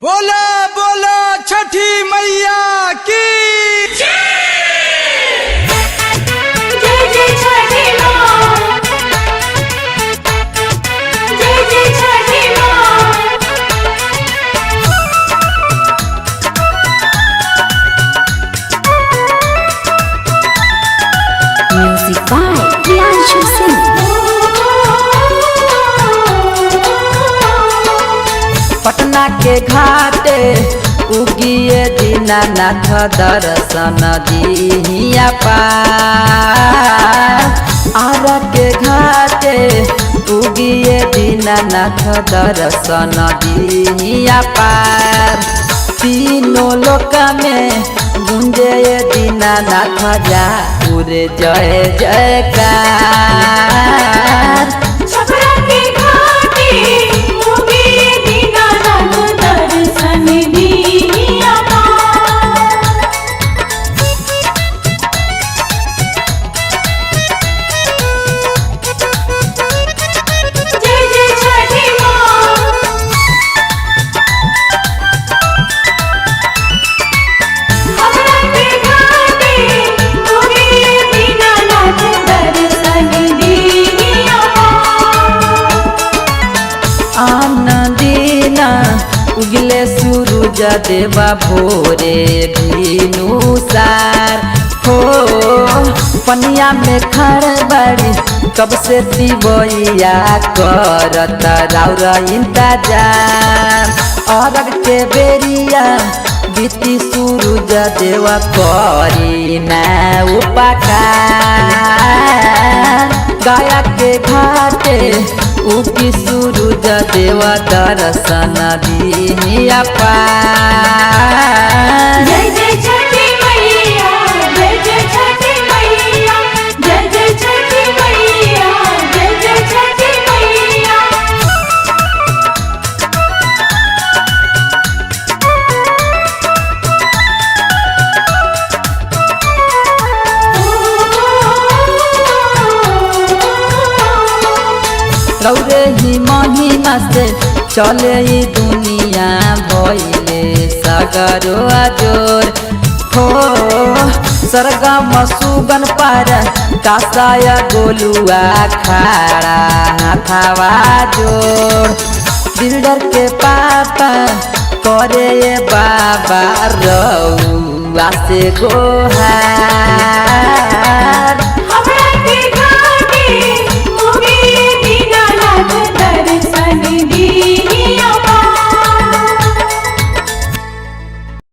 बोला बोला छठी मैया की जय जय छठी माँ, जय जय छठी माँ। Music by Priyanshu Singh. Patna के घाटे उगिए दीनानाथ दर्शन दिहिया पार। आरा के घाटे उगिए दीनानाथ दर्शन दिहिया पार। तीनों लोक में गुंजे दीनानाथ जाऊर जय जयकार। छपरा के घाटे उगे दीनानाथ दर्शन दिहिया पार। जय जय छठी माँ। छपरा के घाटे उगे दीनानाथ दर्शन दिहिया पार। आनंदीना उगले सूरज देवा भोरे भिनुसार हो। पनिया में खड़ बड़ी कब से दिवैया करत राउर इंतजार। अरग के बेरिया बीती सूरज देवा करी ना उपकार। गया के घाटे उगी सूरज देवा दर्शन दिहिया पार। जय जय छठी मैया, जय जय छठी मैया, जय जय छठी मैया, जय जय छठी मैया। रौरे ही महिमा से चले ई दुनिया भइले सगरो जोर हो। सरगम सुगन पर कासाय गोलुआ खाड़ा हाथावा जोड़। बिल्डर के पापा करे बाबा रउआ से गोहार। हमरा के घाटे उगे दीनानाथ दर्शन दिहिया